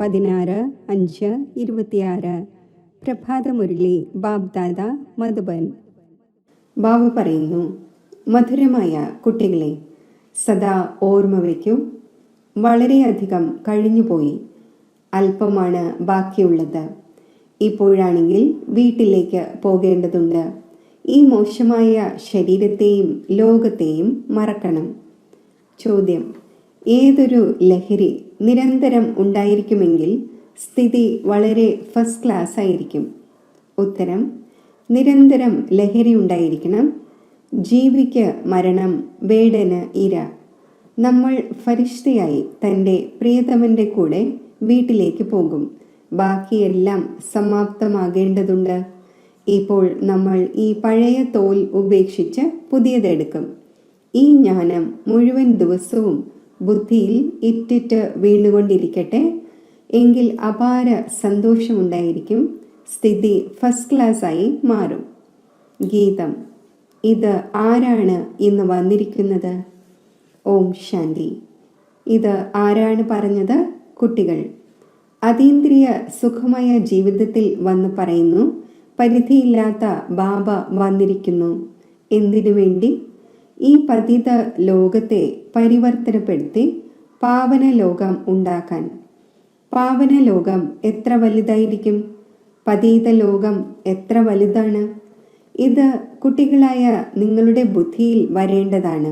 16/5/26. പ്രഭാതമുരളി ബാബ്ദാദ മധുബൻ. ബാബ പറയുന്നു, മധുരമായ കുട്ടികളെ, സദാ ഓർമ്മ വയ്ക്കൂ, വളരെയധികം കഴിഞ്ഞുപോയി, അല്പമാണ് ബാക്കിയുള്ളത്. ഇപ്പോഴാണെങ്കിൽ വീട്ടിലേക്ക് പോകേണ്ടതുണ്ട്. ഈ മോശമായ ശരീരത്തെയും ലോകത്തെയും മറക്കണം. ചോദ്യം: ഏതൊരു ലഹരി നിരന്തരം ഉണ്ടായിരിക്കുമെങ്കിൽ സ്ഥിതി വളരെ ഫസ്റ്റ് ക്ലാസ് ആയിരിക്കും? ഉത്തരം: നിരന്തരം ലഹരി ഉണ്ടായിരിക്കണം. ജീവിക്ക് മരണം, വേടന് ഇര. നമ്മൾ ഫരിഷ്തയായി തൻ്റെ പ്രിയതമൻ്റെ കൂടെ വീട്ടിലേക്ക് പോകും. ബാക്കിയെല്ലാം സമാപ്തമാകേണ്ടതുണ്ട്. ഇപ്പോൾ നമ്മൾ ഈ പഴയ തോൽ ഉപേക്ഷിച്ച് പുതിയതെടുക്കും. ഈ ജ്ഞാനം മുഴുവൻ ദിവസവും ബുദ്ധിയിൽ ഇറ്റിറ്റ് വീണുകൊണ്ടിരിക്കട്ടെ. എങ്കിൽ അപാര സന്തോഷമുണ്ടായിരിക്കും. സ്ഥിതി ഫസ്റ്റ് ക്ലാസ്സായി മാറും. ഗീതം. ഇത് ആരാണ് ഇന്ന് വന്നിരിക്കുന്നത്? ഓം ശാന്തി. ഇത് ആരാണ് പറഞ്ഞത്? കുട്ടികൾ. അതീന്ദ്രിയ സുഖമായ ജീവിതത്തിൽ വന്ന് പറയുന്നു, പരിധിയില്ലാത്ത ബാബ വന്നിരിക്കുന്നു. എന്തിനു വേണ്ടി? ഈ പതിത ലോകത്തെ പരിവർത്തനപ്പെടുത്തി പാവന ലോകം ഉണ്ടാക്കാൻ. പാവന ലോകം എത്ര വലുതായിരിക്കും? പതീത ലോകം എത്ര വലുതാണ്? ഇത് കുട്ടികളായ നിങ്ങളുടെ ബുദ്ധിയിൽ വരേണ്ടതാണ്.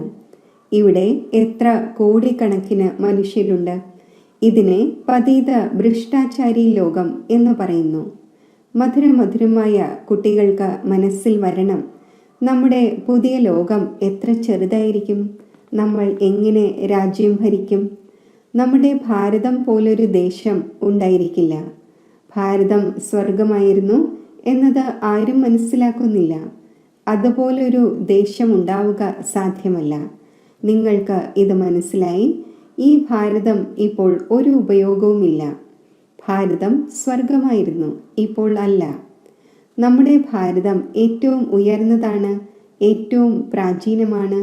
ഇവിടെ എത്ര കോടിക്കണക്കിന് മനുഷ്യരുണ്ട്. ഇതിനെ പതീത ഭ്രഷ്ടാചാരി ലോകം എന്ന് പറയുന്നു. മധുരമധുരമായ കുട്ടികൾക്ക് മനസ്സിൽ വരണം, നമ്മുടെ പുതിയ ലോകം എത്ര ചെറുതായിരിക്കും. നമ്മൾ എങ്ങനെ രാജ്യം ഭരിക്കും? നമ്മുടെ ഭാരതം പോലൊരു ദേശം ഉണ്ടായിരിക്കില്ല. ഭാരതം സ്വർഗമായിരുന്നു എന്നത് ആരും മനസ്സിലാക്കുന്നില്ല. അതുപോലൊരു ദേശം ഉണ്ടാവുക സാധ്യമല്ല. നിങ്ങൾക്ക് ഇത് മനസ്സിലായി. ഈ ഭാരതം ഇപ്പോൾ ഒരു ഉപയോഗവുമില്ല. ഭാരതം സ്വർഗമായിരുന്നു, ഇപ്പോൾ അല്ല. നമ്മുടെ ഭാരതം ഏറ്റവും ഉയർന്നതാണ്, ഏറ്റവും പ്രാചീനമാണ്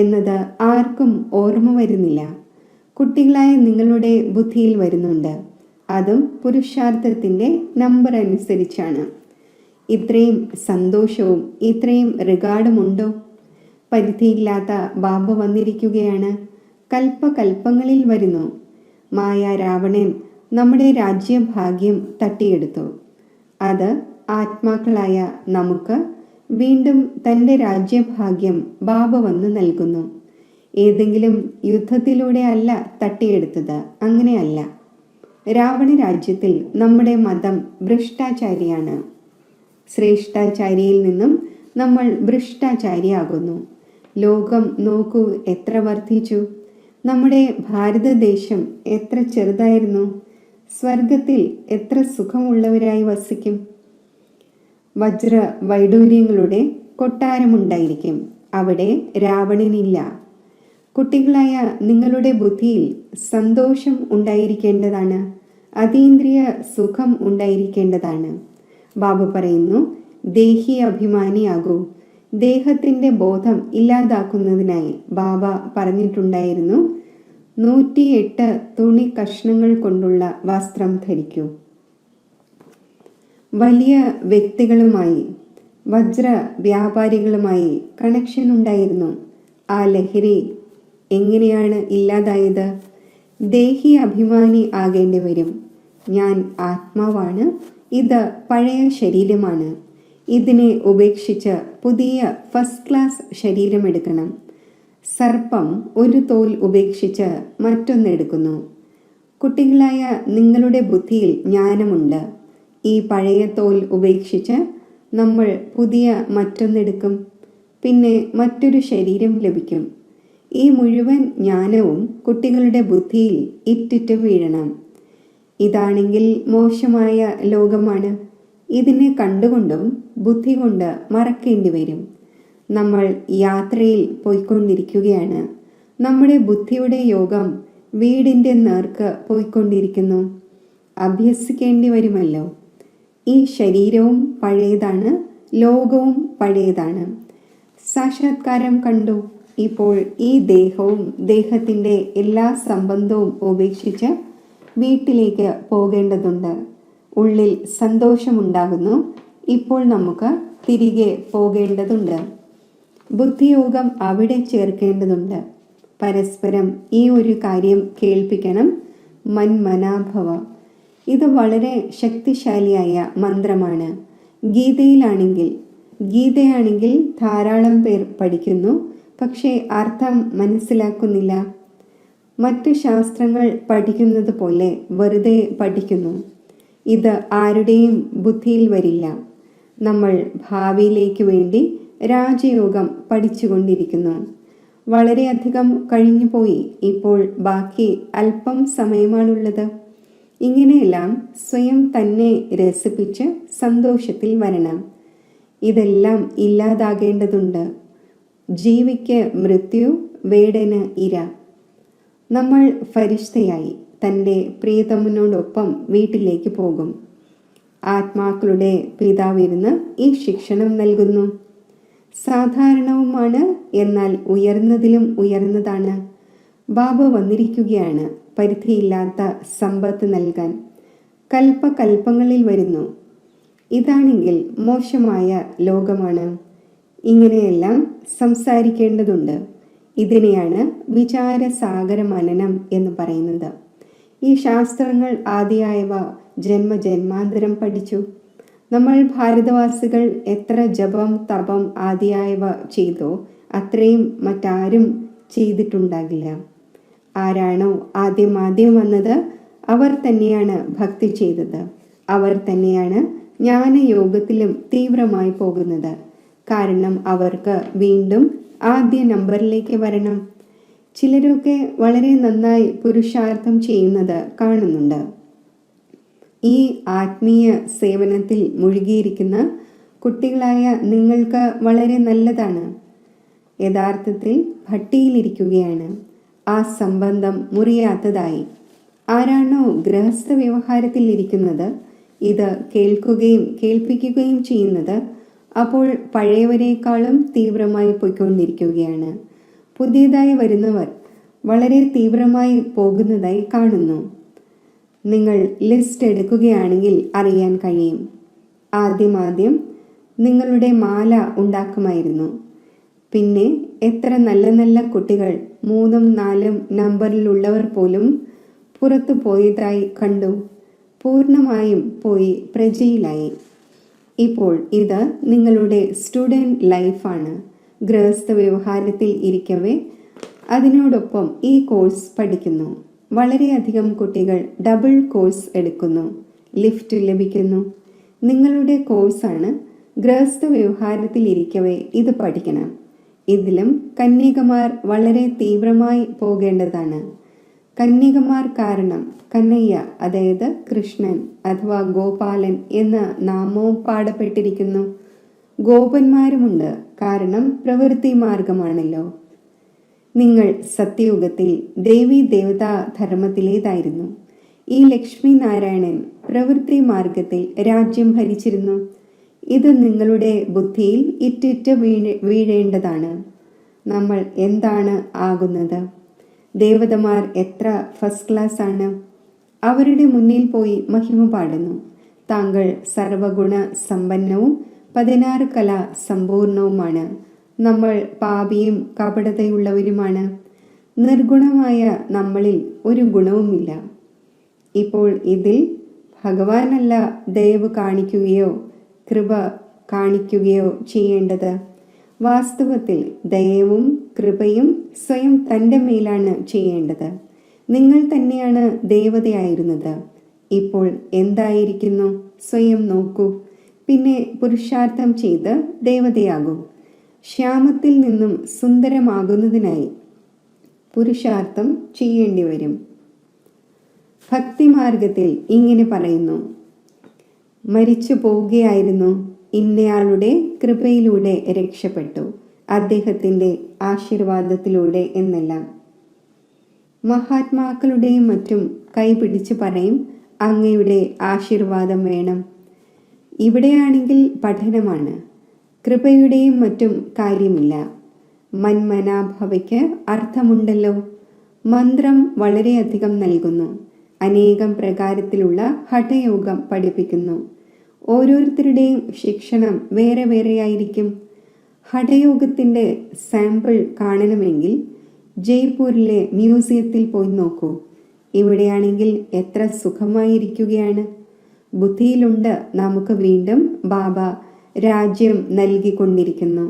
എന്നത് ആർക്കും ഓർമ്മ വരുന്നില്ല. കുട്ടികളായ നിങ്ങളുടെ ബുദ്ധിയിൽ വരുന്നുണ്ട്. അതും പുരുഷാർത്ഥത്തിൻ്റെ നമ്പർ അനുസരിച്ചാണ്. ഇത്രയും സന്തോഷവും ഇത്രയും റിഗാർഡുമുണ്ടോ? പരിധിയില്ലാത്ത ബാബ വന്നിരിക്കുകയാണ്. കൽപ്പകൽപ്പങ്ങളിൽ വരുന്നു. മായ രാവണൻ നമ്മുടെ രാജ്യഭാഗ്യം തട്ടിയെടുത്തു. അത് ആത്മാക്കളായ നമുക്ക് വീണ്ടും തൻ്റെ രാജ്യഭാഗ്യം ബാബ വന്ന് നൽകുന്നു. ഏതെങ്കിലും യുദ്ധത്തിലൂടെ അല്ല തട്ടിയെടുത്തത്, അങ്ങനെയല്ല. രാവണ രാജ്യത്തിൽ നമ്മുടെ മതം ഭ്രഷ്ടാചാരിയാണ്. ശ്രേഷ്ഠാചാരിയിൽ നിന്നും നമ്മൾ ഭ്രഷ്ടാചാരിയാകുന്നു. ലോകം നോക്കൂ, എത്ര വർദ്ധിച്ചു. നമ്മുടെ ഭാരതദേശം എത്ര ചെറുതായിരുന്നു. സ്വർഗത്തിൽ എത്ര സുഖമുള്ളവരായി വസിക്കും. വജ്ര വൈഡൂര്യങ്ങളുടെ കൊട്ടാരമുണ്ടായിരിക്കും. അവിടെ രാവണനില്ല. കുട്ടികളായ നിങ്ങളുടെ ബുദ്ധിയിൽ സന്തോഷം ഉണ്ടായിരിക്കേണ്ടതാണ്. അതീന്ദ്രിയ സുഖം ഉണ്ടായിരിക്കേണ്ടതാണ്. ബാബ പറയുന്നു, ദേഹി അഭിമാനിയാകൂ. ദേഹത്തിൻ്റെ ബോധം ഇല്ലാതാക്കുന്നതിനായി ബാബ പറഞ്ഞിട്ടുണ്ടായിരുന്നു, 108 തുണി കഷ്ണങ്ങൾ കൊണ്ടുള്ള വസ്ത്രം ധരിക്കൂ. വലിയ വ്യക്തികളുമായി, വജ്ര വ്യാപാരികളുമായി കണക്ഷൻ ഉണ്ടായിരുന്നു. ആ ലഹരി എങ്ങനെയാണ് ഇല്ലാതായത്? ദേഹി അഭിമാനി ആകേണ്ടി വരും. ഞാൻ ആത്മാവാണ്, ഇത് പഴയ ശരീരമാണ്. ഇതിനെ ഉപേക്ഷിച്ച് പുതിയ ഫസ്റ്റ് ക്ലാസ് ശരീരമെടുക്കണം. സർപ്പം ഒരു തോൽ ഉപേക്ഷിച്ച് മറ്റൊന്നെടുക്കുന്നു. കുട്ടികളായ നിങ്ങളുടെ ബുദ്ധിയിൽ ജ്ഞാനമുണ്ട്. ഈ പഴയ തോൽ ഉപേക്ഷിച്ച് നമ്മൾ പുതിയ മറ്റൊന്നെടുക്കും. പിന്നെ മറ്റൊരു ശരീരം ലഭിക്കും. ഈ മുഴുവൻ ജ്ഞാനവും കുട്ടികളുടെ ബുദ്ധിയിൽ ഇറ്റിറ്റ് വീഴണം. ഇതാണെങ്കിൽ മോശമായ ലോകമാണ്. ഇതിനെ കണ്ടുകൊണ്ടും ബുദ്ധി കൊണ്ട് മറക്കേണ്ടി വരും. നമ്മൾ യാത്രയിൽ പോയിക്കൊണ്ടിരിക്കുകയാണ്. നമ്മുടെ ബുദ്ധിയുടെ യോഗം വീടിൻ്റെ നേർക്ക് പോയിക്കൊണ്ടിരിക്കുന്നു. അഭ്യസിക്കേണ്ടി വരുമല്ലോ. ഈ ശരീരവും പഴയതാണ്, ലോകവും പഴയതാണ്. സാക്ഷാത്കാരം കണ്ടു. ഇപ്പോൾ ഈ ദേഹവും ദേഹത്തിൻ്റെ എല്ലാ സംബന്ധവും ഉപേക്ഷിച്ച് വീട്ടിലേക്ക് പോകേണ്ടതുണ്ട്. ഉള്ളിൽ സന്തോഷമുണ്ടാകുന്നു. ഇപ്പോൾ നമുക്ക് തിരികെ പോകേണ്ടതുണ്ട്. ബുദ്ധിയോഗം അവിടെ ചേർക്കേണ്ടതുണ്ട്. പരസ്പരം ഈ ഒരു കാര്യം കേൾപ്പിക്കണം. മന്മനാഭവ. ഇത് വളരെ ശക്തിശാലിയായ മന്ത്രമാണ്. ഗീതയാണെങ്കിൽ ധാരാളം പേർ പഠിക്കുന്നു, പക്ഷേ അർത്ഥം മനസ്സിലാക്കുന്നില്ല. മറ്റു ശാസ്ത്രങ്ങൾ പഠിക്കുന്നത് പോലെ വെറുതെ പഠിക്കുന്നു. ഇത് ആരുടെയും ബുദ്ധിയിൽ വരില്ല. നമ്മൾ ഭാവിയിലേക്ക് വേണ്ടി രാജയോഗം പഠിച്ചുകൊണ്ടിരിക്കുന്നു. വളരെയധികം കഴിഞ്ഞുപോയി. ഇപ്പോൾ ബാക്കി അല്പം സമയമാണുള്ളത്. ഇങ്ങനെയെല്ലാം സ്വയം തന്നെ രസിപ്പിച്ച് സന്തോഷത്തിൽ വരണം. ഇതെല്ലാം ഇല്ലാതാകേണ്ടതുണ്ട്. ജീവിക്ക് മൃത്യു, വേടന് ഇര. നമ്മൾ ഫരിഷ്തയായി തൻ്റെ പ്രിയതമനോടൊപ്പം വീട്ടിലേക്ക് പോകും. ആത്മാക്കളുടെ പിതാവിരുന്ന് ഈ ശിക്ഷണം നൽകുന്നു. സാധാരണവുമാണ്, എന്നാൽ ഉയർന്നതിലും ഉയർന്നതാണ്. ബാബ വന്നിരിക്കുകയാണ് പരിധിയില്ലാത്ത സമ്പത്ത് നൽകാൻ. കൽപ്പകൽപ്പങ്ങളിൽ വരുന്നു. ഇതാണെങ്കിൽ മോശമായ ലോകമാണ്. ഇങ്ങനെയെല്ലാം സംസാരിക്കേണ്ടതുണ്ട്. ഇതിനെയാണ് വിചാരസാഗര മനനം എന്ന് പറയുന്നത്. ഈ ശാസ്ത്രങ്ങൾ ആദിയായവ ജന്മജന്മാന്തരം പഠിച്ചു. നമ്മൾ ഭാരതവാസികൾ എത്ര ജപം തപം ആദിയായവ ചെയ്തോ അത്രയും മറ്റാരും ചെയ്തിട്ടുണ്ടാകില്ല. ആരാണോ ആദ്യം വന്നത് അവർ തന്നെയാണ് ഭക്തി ചെയ്തത്. അവർ തന്നെയാണ് ജ്ഞാനയോഗത്തിലും തീവ്രമായി പോകുന്നത്. കാരണം അവർക്ക് വീണ്ടും ആദ്യ നമ്പറിലേക്ക് വരണം. ചിലരൊക്കെ വളരെ നന്നായി പുരുഷാർത്ഥം ചെയ്യുന്നത് കാണുന്നുണ്ട്. ഈ ആത്മീയ സേവനത്തിൽ മുഴുകിയിരിക്കുന്ന കുട്ടികളായ നിങ്ങൾക്ക് വളരെ നല്ലതാണ്. യഥാർത്ഥത്തിൽ ഭട്ടിയിലിരിക്കുകയാണ്. ആ സംബന്ധം മുറിയാത്തതായി. ആരാണോ ഗൃഹസ്ഥ വ്യവഹാരത്തിൽ ഇരിക്കുന്നത്, ഇത് കേൾക്കുകയും കേൾപ്പിക്കുകയും ചെയ്യുന്നത്, അപ്പോൾ പഴയവരെക്കാളും തീവ്രമായി പോയിക്കൊണ്ടിരിക്കുകയാണ്. പുതിയതായി വരുന്നവർ വളരെ തീവ്രമായി പോകുന്നതായി കാണുന്നു. നിങ്ങൾ ലിസ്റ്റ് എടുക്കുകയാണെങ്കിൽ അറിയാൻ കഴിയും. ആദ്യം നിങ്ങളുടെ മാല ഉണ്ടാക്കുമായിരുന്നു. പിന്നെ എത്ര നല്ല നല്ല കുട്ടികൾ 3ഉം 4ഉം നമ്പറിലുള്ളവർ പോലും പുറത്തു പോയതായി കണ്ടു. പൂർണ്ണമായും പോയി പ്രജയിലായി. ഇപ്പോൾ ഇത് നിങ്ങളുടെ സ്റ്റുഡൻറ് ലൈഫാണ്. ഗൃഹസ്ഥ വ്യവഹാരത്തിൽ ഇരിക്കവേ അതിനോടൊപ്പം ഈ കോഴ്സ് പഠിക്കുന്നു. വളരെയധികം കുട്ടികൾ ഡബിൾ കോഴ്സ് എടുക്കുന്നു. ലിഫ്റ്റ് ലഭിക്കുന്നു. നിങ്ങളുടെ കോഴ്സാണ്. ഗൃഹസ്ഥ വ്യവഹാരത്തിൽ ഇരിക്കവേ ഇത് പഠിക്കണം. ഇതിലും കന്യകമാർ വളരെ തീവ്രമായി പോകേണ്ടതാണ്. കന്യകമാർ കാരണം കന്നയ്യ, അതായത് കൃഷ്ണൻ അഥവാ ഗോപാലൻ എന്ന നാമവും പാടപ്പെട്ടിരിക്കുന്നു. ഗോപന്മാരുമുണ്ട്, കാരണം പ്രവൃത്തി മാർഗമാണല്ലോ. നിങ്ങൾ സത്യയുഗത്തിൽ ദേവീ ദേവതാ ധർമ്മത്തിലേതായിരുന്നു. ഈ ലക്ഷ്മി നാരായണൻ പ്രവൃത്തി മാർഗത്തിൽ രാജ്യം ഭരിച്ചിരുന്നു. ഇത് നിങ്ങളുടെ ബുദ്ധിയിൽ ഇറ്റിറ്റ് വീഴേണ്ടതാണ്. നമ്മൾ എന്താണ് ആകുന്നത്? ദേവതമാർ എത്ര ഫസ്റ്റ് ക്ലാസ് ആണ്. അവരുടെ മുന്നിൽ പോയി മഹിമ പാടുന്നു. താങ്കൾ സർവഗുണ സമ്പന്നവും 16 കലാ സമ്പൂർണവുമാണ്. നമ്മൾ പാപിയും കപടതയുള്ളവരുമാണ്. നിർഗുണമായ നമ്മളിൽ ഒരു ഗുണവുമില്ല. ഇപ്പോൾ ഇതിൽ ഭഗവാനല്ല ദയവ് കാണിക്കുകയോ കൃപ കാണിക്കുകയോ ചെയ്യേണ്ടത്. വാസ്തവത്തിൽ ദയവും കൃപയും സ്വയം തൻ്റെ മേലാണ് ചെയ്യേണ്ടത്. നിങ്ങൾ തന്നെയാണ് ദേവതയായിരുന്നത്. ഇപ്പോൾ എന്തായിരിക്കുന്നു? സ്വയം നോക്കൂ. പിന്നെ പുരുഷാർത്ഥം ചെയ്ത് ദേവതയാകൂ. ശ്യാമത്തിൽ നിന്നും സുന്ദരമാകുന്നതിനായി പുരുഷാർത്ഥം ചെയ്യേണ്ടി വരും. ഭക്തിമാർഗത്തിൽ ഇങ്ങനെ പറയുന്നു: മരിച്ചു പോവുകയായിരുന്നു, ഇന്നയാളുടെ കൃപയിലൂടെ രക്ഷപ്പെട്ടു, അദ്ദേഹത്തിൻ്റെ ആശീർവാദത്തിലൂടെ എന്നെല്ലാം. മഹാത്മാക്കളുടെയും മറ്റും കൈപിടിച്ച് പറയും, അങ്ങയുടെ ആശീർവാദം വേണം. ഇവിടെയാണെങ്കിൽ പഠനമാണ്. കൃപയുടെയും മറ്റും കാര്യമില്ല. മന്മനാഭവയ്ക്ക് അർത്ഥമുണ്ടല്ലോ. മന്ത്രം വളരെയധികം നൽകുന്നു. അനേകം പ്രകാരത്തിലുള്ള ഹഠയോഗം പഠിപ്പിക്കുന്നു. ഓരോരുത്തരുടെയും ശിക്ഷണം വേറെ വേറെയായിരിക്കും. ഹഠയോഗത്തിൻ്റെ സാമ്പിൾ കാണണമെങ്കിൽ ജയ്പൂരിലെ മ്യൂസിയത്തിൽ പോയി നോക്കൂ. ഇവിടെയാണെങ്കിൽ എത്ര സുഖമായിരിക്കുകയാണ്. ബുദ്ധിയിലുണ്ട് നമുക്ക് വീണ്ടും ബാബ രാജ്യം നൽകിക്കൊണ്ടിരിക്കുന്നു.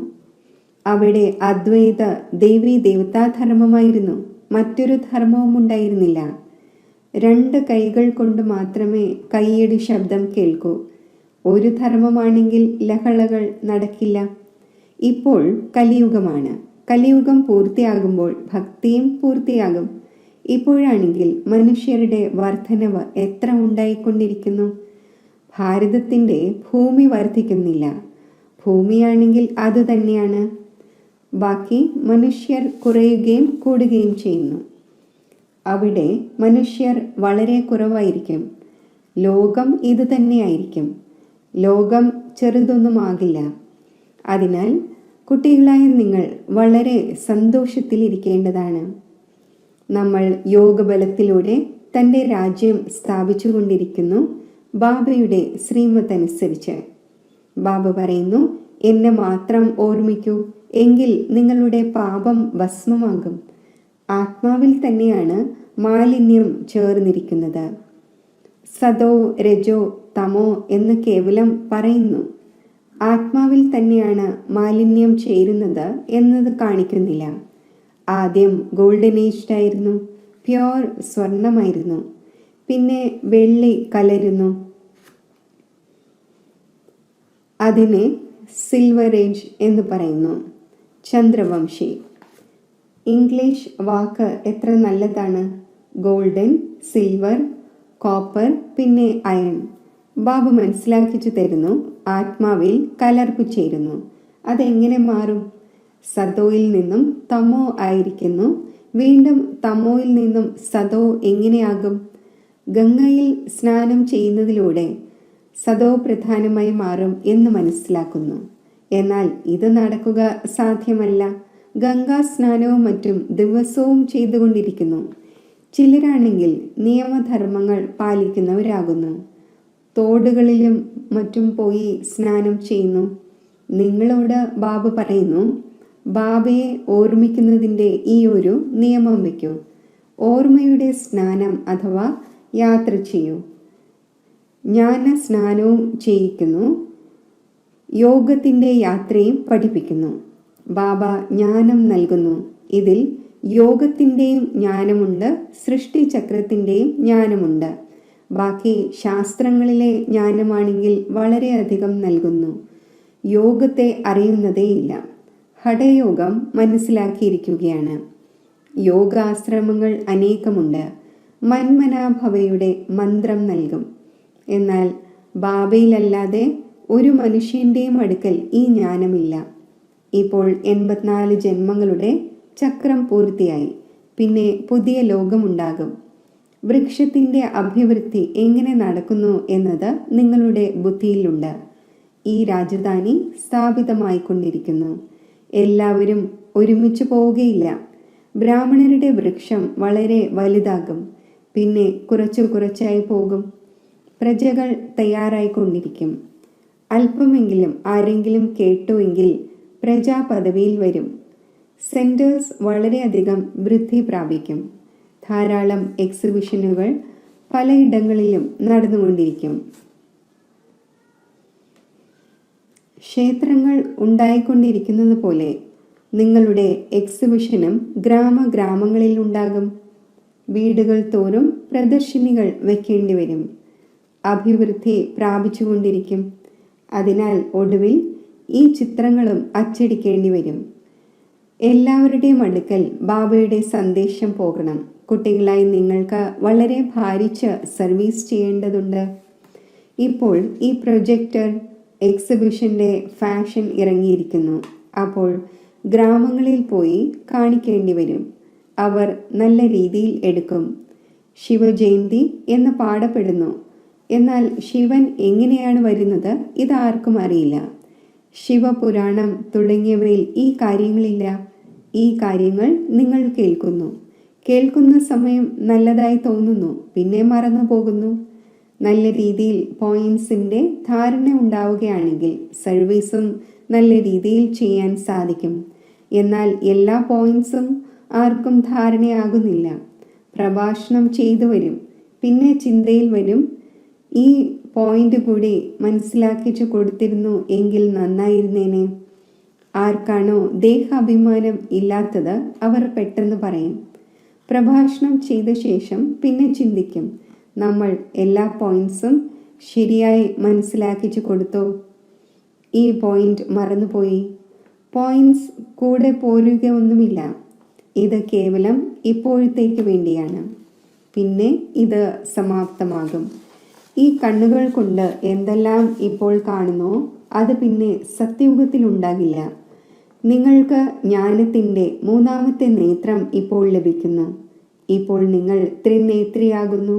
അവിടെ അദ്വൈത ദേവീ ദേവതാധർമ്മമായിരുന്നു, മറ്റൊരു ധർമ്മവും ഉണ്ടായിരുന്നില്ല. 2 കൈകൾ കൊണ്ട് മാത്രമേ കൈയടി ശബ്ദം കേൾക്കൂ. ഒരു ധർമ്മമാണെങ്കിൽ ലഹളകൾ നടക്കില്ല. ഇപ്പോൾ കലിയുഗമാണ്. കലിയുഗം പൂർത്തിയാകുമ്പോൾ ഭക്തിയും പൂർത്തിയാകും. ഇപ്പോഴാണെങ്കിൽ മനുഷ്യരുടെ വർധനവ് എത്ര ഉണ്ടായിക്കൊണ്ടിരിക്കുന്നു. ഭാരതത്തിൻ്റെ ഭൂമി വർദ്ധിക്കുന്നില്ല. ഭൂമിയാണെങ്കിൽ അതുതന്നെയാണ്. ബാക്കി മനുഷ്യർ കുറയുകയും കൂടുകയും ചെയ്യുന്നു. അവിടെ മനുഷ്യർ വളരെ കുറവായിരിക്കും. ലോകം ഇത് തന്നെയായിരിക്കും. ലോകം ചെറുതൊന്നുമാകില്ല. അതിനാൽ കുട്ടികളായ നിങ്ങൾ വളരെ സന്തോഷത്തിലിരിക്കേണ്ടതാണ്. നമ്മൾ യോഗബലത്തിലൂടെ തൻ്റെ രാജ്യം സ്ഥാപിച്ചുകൊണ്ടിരിക്കുന്നു, ബാബയുടെ ശ്രീമത്ത് അനുസരിച്ച്. ബാബ പറയുന്നു, എന്നെ മാത്രം ഓർമ്മിക്കൂ, എങ്കിൽ നിങ്ങളുടെ പാപം ഭസ്മമാകും. ആത്മാവിൽ തന്നെയാണ് മാലിന്യം ചേർന്നിരിക്കുന്നത്. സതോ രജോ തമോ എന്ന് കേവലം പറയുന്നു. ആത്മാവിൽ തന്നെയാണ് മാലിന്യം ചേരുന്നത് എന്നത് കാണിക്കുന്നില്ല. ആദ്യം ഗോൾഡൻ ഏജ് ആയിരുന്നു, പ്യോർ സ്വർണമായിരുന്നു. പിന്നെ വെള്ളി കലരുന്നു, അതിനെ സിൽവർ ഏജ് എന്ന് പറയുന്നു. ചന്ദ്രവംശി. ഇംഗ്ലീഷ് വാക്ക് എത്ര നല്ലതാണ്. ഗോൾഡൻ, സിൽവർ, കോപ്പർ, പിന്നെ അയൺ. ബാബു മനസ്സിലാക്കിച്ചു തരുന്നു, ആത്മാവിൽ കലർപ്പ് ചേരുന്നു. അതെങ്ങനെ മാറും? സതോയിൽ നിന്നും തമോ ആയിരിക്കുന്നു, വീണ്ടും തമോയിൽ നിന്നും സതോ എങ്ങനെയാകും? ഗംഗയിൽ സ്നാനം ചെയ്യുന്നതിലൂടെ സതോ പ്രധാനമായി മാറും എന്ന് മനസ്സിലാക്കുന്നു. എന്നാൽ ഇത് നടക്കുക സാധ്യമല്ല. ഗംഗാ സ്നാനവും മറ്റും ദിവസവും ചെയ്തുകൊണ്ടിരിക്കുന്നു. ചിലരാണെങ്കിൽ നിയമധർമ്മങ്ങൾ പാലിക്കുന്നവരാകുന്നു. തോടുകളിലും മറ്റും പോയി സ്നാനം ചെയ്യുന്നു. നിങ്ങളോട് ബാബ പറയുന്നു, ബാബയെ ഓർമ്മിക്കുന്നതിൻ്റെ ഈ ഒരു നിയമം വയ്ക്കൂ. ഓർമ്മയുടെ സ്നാനം അഥവാ യാത്ര ചെയ്യൂ. ജ്ഞാന സ്നാനവും ചെയ്യിക്കുന്നു, യോഗത്തിൻ്റെ യാത്രയും പഠിപ്പിക്കുന്നു. ബാബ ജ്ഞാനം നൽകുന്നു. ഇതിൽ യോഗത്തിൻ്റെയും ജ്ഞാനമുണ്ട്, സൃഷ്ടിചക്രത്തിൻ്റെയും ജ്ഞാനമുണ്ട്. ബാക്കി ശാസ്ത്രങ്ങളിലെ ജ്ഞാനമാണെങ്കിൽ വളരെയധികം നൽകുന്നു. യോഗത്തെ അറിയുന്നതേയില്ല. ഹഠയോഗം മനസ്സിലാക്കിയിരിക്കുകയാണ്. യോഗാശ്രമങ്ങൾ അനേകമുണ്ട്. മന്മനാഭവയുടെ മന്ത്രം നൽകും. എന്നാൽ ബാബയിലല്ലാതെ ഒരു മനുഷ്യൻ്റെയും അടുക്കൽ ഈ ജ്ഞാനമില്ല. ഇപ്പോൾ 84 ജന്മങ്ങളുടെ ചക്രം പൂർത്തിയായി. പിന്നെ പുതിയ ലോകമുണ്ടാകും. വൃക്ഷത്തിൻ്റെ അഭിവൃദ്ധി എങ്ങനെ നടക്കുന്നു എന്നത് നിങ്ങളുടെ ബുദ്ധിയിലുണ്ട്. ഈ രാജധാനി സ്ഥാപിതമായിക്കൊണ്ടിരിക്കുന്നു. എല്ലാവരും ഒരുമിച്ച് പോവുകയില്ല. ബ്രാഹ്മണരുടെ വൃക്ഷം വളരെ വലുതാകും, പിന്നെ കുറച്ചായി പോകും. പ്രജകൾ തയ്യാറായിക്കൊണ്ടിരിക്കും. അല്പമെങ്കിലും ആരെങ്കിലും കേട്ടുവെങ്കിൽ പ്രജാപദവിയിൽ വരും. സെൻറ്റേഴ്സ് വളരെയധികം വൃദ്ധി പ്രാപിക്കും. ധാരാളം എക്സിബിഷനുകൾ പലയിടങ്ങളിലും നടന്നുകൊണ്ടിരിക്കും. ക്ഷേത്രങ്ങൾ ഉണ്ടായിക്കൊണ്ടിരിക്കുന്നത് പോലെ നിങ്ങളുടെ എക്സിബിഷനും ഗ്രാമങ്ങളിൽ ഉണ്ടാകും. വീടുകൾ തോറും പ്രദർശനികൾ വയ്ക്കേണ്ടി വരും. അഭിവൃദ്ധി പ്രാപിച്ചുകൊണ്ടിരിക്കും. അതിനാൽ ഒടുവിൽ ഈ ചിത്രങ്ങളും അച്ചടിക്കേണ്ടി വരും. എല്ലാവരുടെയും അടുക്കൽ ബാബയുടെ സന്ദേശം പോകണം. കുട്ടികളായി നിങ്ങൾക്ക് വളരെ ഭാരിച്ച് സർവീസ് ചെയ്യേണ്ടതുണ്ട്. ഇപ്പോൾ ഈ പ്രൊജക്ടർ എക്സിബിഷൻ്റെ ഫാഷൻ ഇറങ്ങിയിരിക്കുന്നു. അപ്പോൾ ഗ്രാമങ്ങളിൽ പോയി കാണിക്കേണ്ടി വരും. അവർ നല്ല രീതിയിൽ എടുക്കും. ശിവജയന്തി എന്ന് പാടപ്പെടുന്നു. എന്നാൽ ശിവൻ എങ്ങനെയാണ് വരുന്നത് ഇതാർക്കും അറിയില്ല. ശിവപുരാണം തുടങ്ങിയവയിൽ ഈ കാര്യങ്ങളില്ല. ഈ കാര്യങ്ങൾ നിങ്ങൾ കേൾക്കുന്നു. കേൾക്കുന്ന സമയം നല്ലതായി തോന്നുന്നു, പിന്നെ മറന്നു പോകുന്നു. നല്ല രീതിയിൽ പോയിന്റ്സിൻ്റെ ധാരണ ഉണ്ടാവുകയാണെങ്കിൽ സർവീസും നല്ല രീതിയിൽ ചെയ്യാൻ സാധിക്കും. എന്നാൽ എല്ലാ പോയിന്റ്സും ആർക്കും ധാരണയാകുന്നില്ല. പ്രഭാഷണം ചെയ്തു വരും, പിന്നെ ചിന്തയിൽ വരും, ഈ പോയിന്റ് കൂടി മനസ്സിലാക്കിച്ചു കൊടുത്തിരുന്നു എങ്കിൽ നന്നായിരുന്നേനെ. ആർക്കാണോ ദേഹാഭിമാനം ഇല്ലാത്തത് അവർ പെട്ടെന്ന് പറയും. പ്രഭാഷണം ചെയ്ത ശേഷം പിന്നെ ചിന്തിക്കും, നമ്മൾ എല്ലാ പോയിന്റ്സും ശരിയായി മനസ്സിലാക്കിച്ചു കൊടുത്തോ? ഈ പോയിന്റ് മറന്നുപോയി. പോയിന്റ്സ് കൂടെ പോരുകയൊന്നുമില്ല. ഇത് കേവലം ഇപ്പോഴത്തേക്ക് വേണ്ടിയാണ്. പിന്നെ ഇത് സമാപ്തമാകും. ഈ കണ്ണുകൾ കൊണ്ട് എന്തെല്ലാം ഇപ്പോൾ കാണുന്നോ അത് പിന്നെ സത്യയുഗത്തിലുണ്ടാകില്ല. നിങ്ങൾക്ക് ജ്ഞാനത്തിൻ്റെ മൂന്നാമത്തെ നേത്രം ഇപ്പോൾ ലഭിക്കുന്നു. ഇപ്പോൾ നിങ്ങൾ ത്രിനേത്രിയാകുന്നു.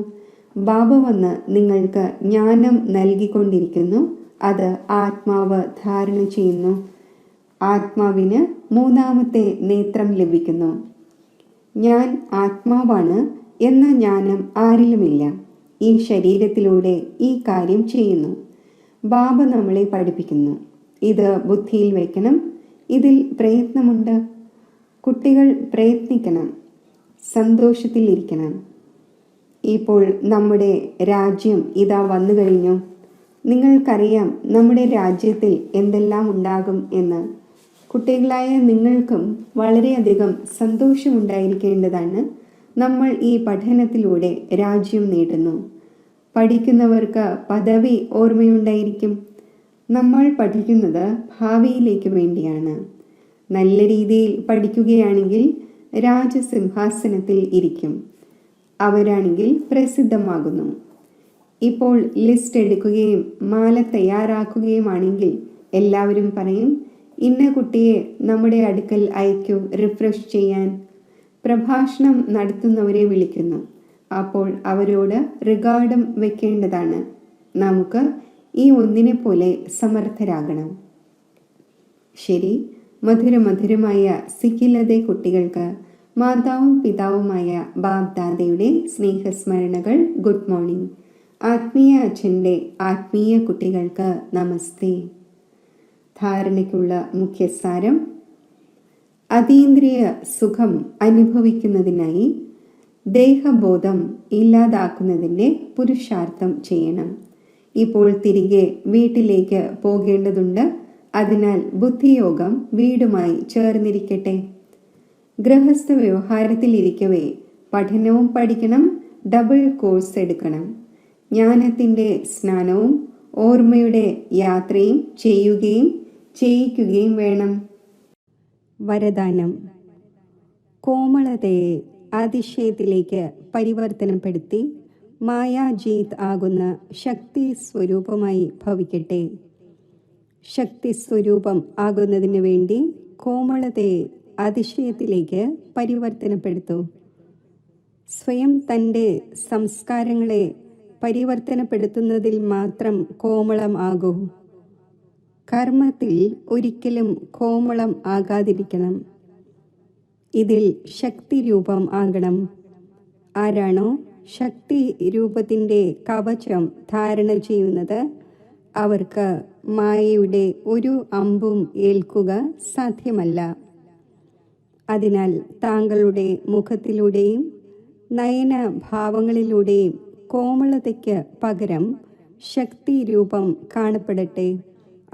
ബാബ വന്ന് നിങ്ങൾക്ക് ജ്ഞാനം നൽകിക്കൊണ്ടിരിക്കുന്നു. അത് ആത്മാവ് ധാരണ ചെയ്യുന്നു. ആത്മാവിന് മൂന്നാമത്തെ നേത്രം ലഭിക്കുന്നു. ഞാൻ ആത്മാവാണ് എന്ന ജ്ഞാനം ആരിലുമില്ല. ഈ ശരീരത്തിലൂടെ ഈ കാര്യം ചെയ്യുന്നു. ബാബ നമ്മളെ പഠിപ്പിക്കുന്നു. ഇത് ബുദ്ധിയിൽ വയ്ക്കണം. ഇതിൽ പ്രയത്നമുണ്ട്. കുട്ടികൾ പ്രയത്നിക്കണം, സന്തോഷത്തിലിരിക്കണം. ഇപ്പോൾ നമ്മുടെ രാജ്യം ഇതാ വന്നു കഴിഞ്ഞു. നിങ്ങൾക്കറിയാം നമ്മുടെ രാജ്യത്തിൽ എന്തെല്ലാം ഉണ്ടാകും എന്ന്. കുട്ടികളായ നിങ്ങൾക്കും വളരെയധികം സന്തോഷമുണ്ടായിരിക്കേണ്ടതാണ്. നമ്മൾ ഈ പഠനത്തിലൂടെ രാജ്യം നേടുന്നു. പഠിക്കുന്നവർക്ക് പദവി ഓർമ്മയുണ്ടായിരിക്കും. നമ്മൾ പഠിക്കുന്നത് ഭാവിയിലേക്ക് വേണ്ടിയാണ്. നല്ല രീതിയിൽ പഠിക്കുകയാണെങ്കിൽ രാജസിംഹാസനത്തിൽ ഇരിക്കും. അവരാണെങ്കിൽ പ്രസിദ്ധമാകുന്നു. ഇപ്പോൾ ലിസ്റ്റ് എടുക്കുകയും മാല തയ്യാറാക്കുകയുമാണെങ്കിൽ എല്ലാവരും പറയും, ഇന്ന കുട്ടിയെ നമ്മുടെ അടുക്കൽ അയക്കൂ റിഫ്രഷ് ചെയ്യാൻ. പ്രഭാഷണം നടത്തുന്നവരെ വിളിക്കുന്നു. അപ്പോൾ അവരോട് റിഗാർഡും വെക്കേണ്ടതാണ്. നമുക്ക് ഈ ഒന്നിനെ പോലെ സമർത്ഥരാകണം. ശരി, മധുരമധുരമായ സിഖിലതെ കുട്ടികൾക്ക് മാതാവും പിതാവുമായ ബാബ്ദാദയുടെ സ്നേഹസ്മരണകൾ. Good morning. ആത്മീയ അച്ഛൻ്റെ ആത്മീയ കുട്ടികൾക്ക് നമസ്തേ. ധാരണയ്ക്കുള്ള മുഖ്യസാരം: അതീന്ദ്രിയ സുഖം അനുഭവിക്കുന്നതിനായി ദേഹബോധം ഇല്ലാതാക്കുന്നതിൻ്റെ പുരുഷാർത്ഥം ചെയ്യണം. ഇപ്പോൾ തിരികെ വീട്ടിലേക്ക് പോകേണ്ടതുണ്ട്. അതിനാൽ ബുദ്ധിയോഗം വീടുമായി ചേർന്നിരിക്കട്ടെ. ഗൃഹസ്ഥ വ്യവഹാരത്തിലിരിക്കവേ പഠനവും പഠിക്കണം, ഡബിൾ കോഴ്സ് എടുക്കണം. ജ്ഞാനത്തിൻ്റെ സ്നാനവും ഓർമ്മയുടെ യാത്രയും ചെയ്യുകയും ചെയ്യിക്കുകയും വേണം. വരദാനം: കോമളതയെ അതിശയത്തിലേക്ക് പരിവർത്തനപ്പെടുത്തി മായാജീത് ആകുന്ന ശക്തി സ്വരൂപമായി ഭവിക്കട്ടെ. ശക്തി സ്വരൂപം ആകുന്നതിന് വേണ്ടി കോമളതയെ അതിശയത്തിലേക്ക് പരിവർത്തനപ്പെടുത്തൂ. സ്വയം തൻ്റെ സംസ്കാരങ്ങളെ പരിവർത്തനപ്പെടുത്തുന്നതിൽ മാത്രം കോമളം ആകൂ. കർമ്മത്തിൽ ഒരിക്കലും കോമളം ആകാതിരിക്കണം. ഇതിൽ ശക്തി രൂപം ആകണം. ആരാണോ ശക്തി രൂപത്തിൻ്റെ കവചം ധാരണ ചെയ്യുന്നത് അവർക്ക് മായയുടെ ഒരു അമ്പും ഏൽക്കുക സാധ്യമല്ല. അതിനാൽ താങ്കളുടെ മുഖത്തിലൂടെയും നയനഭാവങ്ങളിലൂടെയും കോമളതയ്ക്ക് പകരം ശക്തി രൂപം കാണപ്പെടട്ടെ.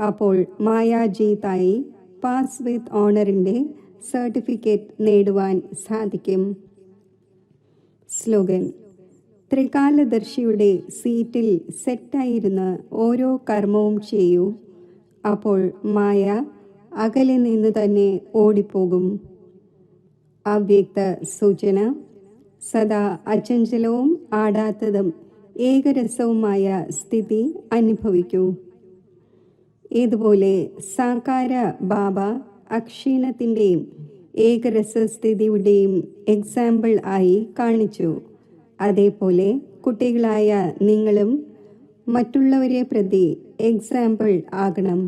അപ്പോൾ മായാജീതായി പാസ് വിത്ത് ഓണറിൻ്റെ സർട്ടിഫിക്കറ്റ് നേടുവാൻ സാധിക്കും. സ്ലോഗൻ: ത്രികാലദർശിയുടെ സീറ്റിൽ സെറ്റായിരുന്ന് ഓരോ കർമ്മവും ചെയ്യൂ. അപ്പോൾ മായ അകലെ നിന്ന് തന്നെ ഓടിപ്പോകും. അവ്യക്ത സൂചന: സദാ അചഞ്ചലവും ആടാത്തതും ഏകരസവുമായ സ്ഥിതി അനുഭവിക്കൂ. ഇതുപോലെ സാകാര ബാബ അക്ഷീണത്തിൻ്റെയും ഏകരസസ്ഥിതിയുടെയും എക്സാമ്പിൾ ആയി കാണിച്ചു. അതേപോലെ കുട്ടികളായ നിങ്ങളും മറ്റുള്ളവരെ പ്രതി എക്സാമ്പിൾ ആകണം.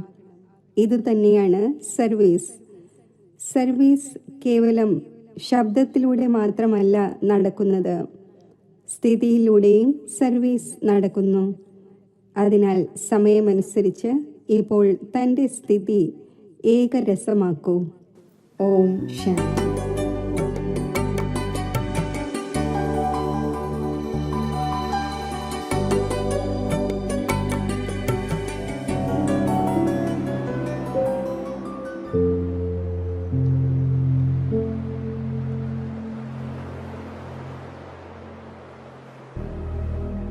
ഇതുതന്നെയാണ് സർവീസ്. സർവീസ് കേവലം ശബ്ദത്തിലൂടെ മാത്രമല്ല നടക്കുന്നത്, സ്ഥിതിയിലൂടെയും സർവീസ് നടക്കുന്നു. അതിനാൽ സമയമനുസരിച്ച് ഇപ്പോൾ തൻ്റെ സ്ഥിതി ഏകരസമാക്കൂ. ഓം ശാന്തി.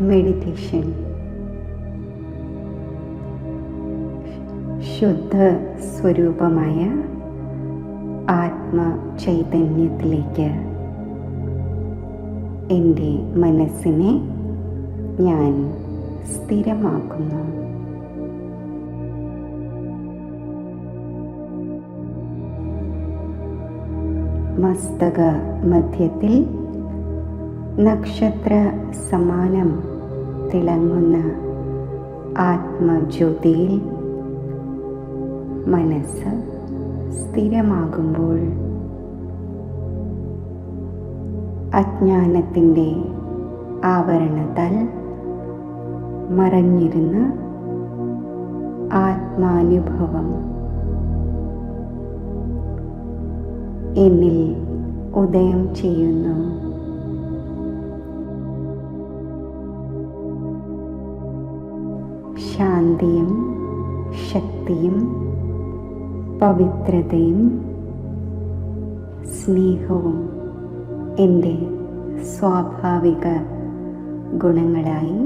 മെഡിറ്റേഷൻ. ശുദ്ധ സ്വരൂപമായ ആത്മചൈതന്യത്തിലേക്ക് എൻ്റെ മനസ്സിനെ ഞാൻ സ്ഥിരമാക്കുന്നു. മസ്തക മധ്യത്തിൽ നക്ഷത്ര സമാനം തിളങ്ങുന്ന ആത്മജ്യോതിയിൽ മനസ്സ് സ്ഥിരമാകുമ്പോൾ അജ്ഞാനത്തിൻ്റെ ആവരണത്താൽ മറഞ്ഞിരുന്ന ആത്മാനുഭവം എന്നിൽ ഉദയം ചെയ്യുന്നു. ശാന്തിയും ശക്തിയും പവിത്രതയും സ്നേഹവും എൻ്റെ സ്വാഭാവിക ഗുണങ്ങളായി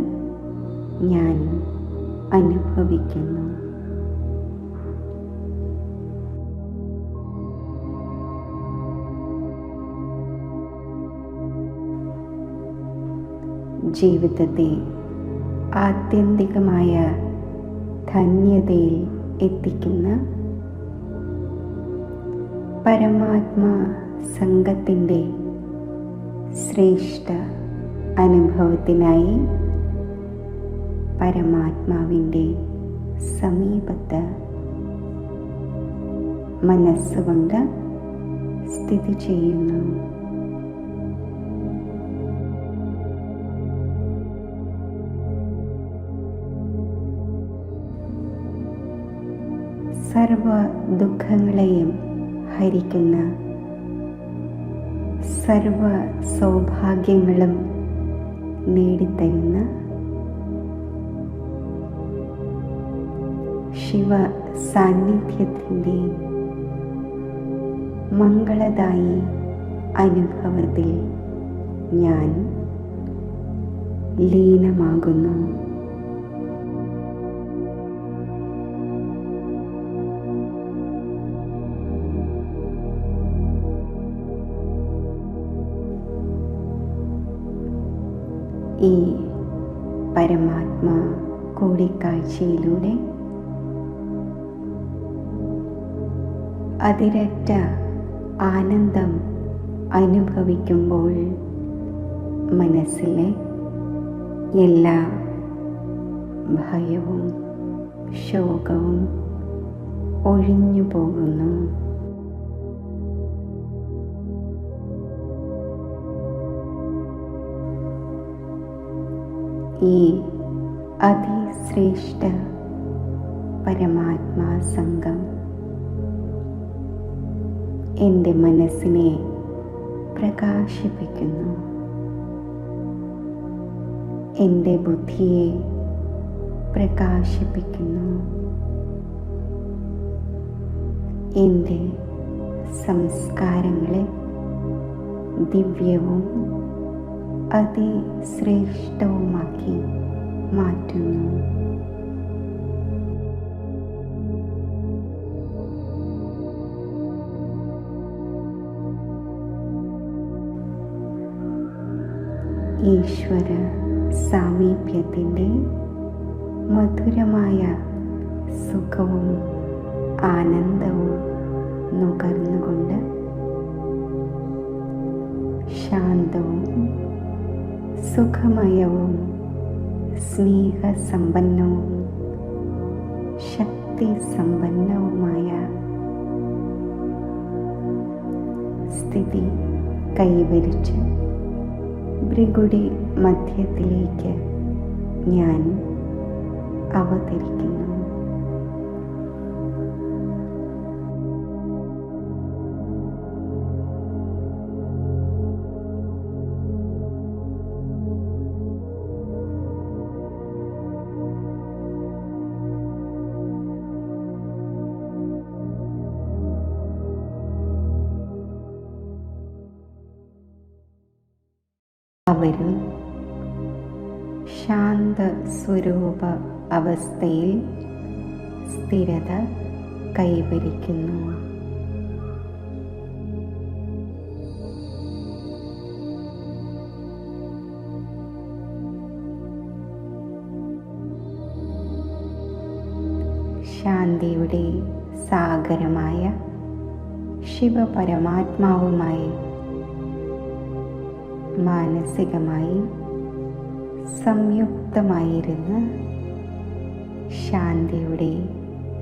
ഞാൻ അനുഭവിക്കുന്നു. ജീവിതത്തെ ആത്യന്തികമായ ധന്യതയിൽ എത്തിക്കുന്ന പരമാത്മാ സംഘത്തിൻ്റെ ശ്രേഷ്ഠ അനുഭവത്തിനായി പരമാത്മാവിൻ്റെ സമീപത്ത് മനസ്സുകൊണ്ട് സ്ഥിതി ചെയ്യുന്നു. സർവ ദുഃഖങ്ങളെയും ഹരിക്കുന്ന സർവ സൗഭാഗ്യങ്ങളും നേടിത്തരുന്ന ശിവ സാന്നിധ്യത്തിൻ്റെ മംഗളദായി അനുഭവത്തിൽ ഞാൻ ലീനമാകുന്നു. ഈ പരമാത്മാ കൂടിക്കാഴ്ചയിലൂടെ അതിരറ്റ ആനന്ദം അനുഭവിക്കുമ്പോൾ മനസ്സിലെ എല്ലാ ഭയവും ശോകവും ഒഴിഞ്ഞു പോകുന്നു. ഈ അതിശ്രേഷ്ഠ പരമാത്മാ സംഘം എൻ്റെ മനസ്സിനെ പ്രകാശിപ്പിക്കുന്നു. എൻ്റെ ബുദ്ധിയെ പ്രകാശിപ്പിക്കുന്നു. എൻ്റെ സംസ്കാരങ്ങളെ ദിവ്യവും അതിശ്രേഷ്ഠവുമാക്കി മാറ്റുന്നു. ഈശ്വര സാമീപ്യത്തിൻ്റെ മധുരമായ സുഖവും ആനന്ദവും നുകർന്നുകൊണ്ട് ശാന്തവും സുഖമയവും സ്നേഹസമ്പന്നവും ശക്തിസമ്പന്നവുമായ സ്ഥിതി കൈവരിച്ച് ഭൃഗുടി മധ്യത്തിലേക്ക് ഞാൻ അവതരിക്കുന്നു. അവരും ശാന്ത സ്വരൂപ അവസ്ഥയിൽ സ്ഥിരത കൈവരിക്കുന്നു. ശാന്തിയുടെ സാഗരമായ ശിവപരമാത്മാവുമായി മാനസികമായി സംയുക്തമായിരുന്ന് ശാന്തിയുടെ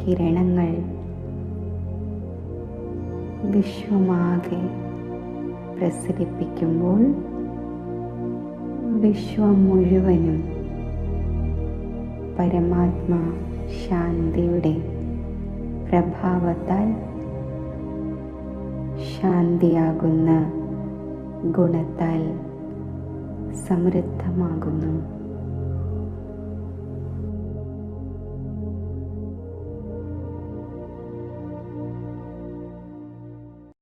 കിരണങ്ങൾ വിശ്വമാകെ പ്രസരിപ്പിക്കുമ്പോൾ വിശ്വം മുഴുവനും പരമാത്മാ ശാന്തിയുടെ പ്രഭാവത്താൽ ശാന്തിയാകുന്ന ഗുണത്താൽ സമൃദ്ധമാകുന്നു.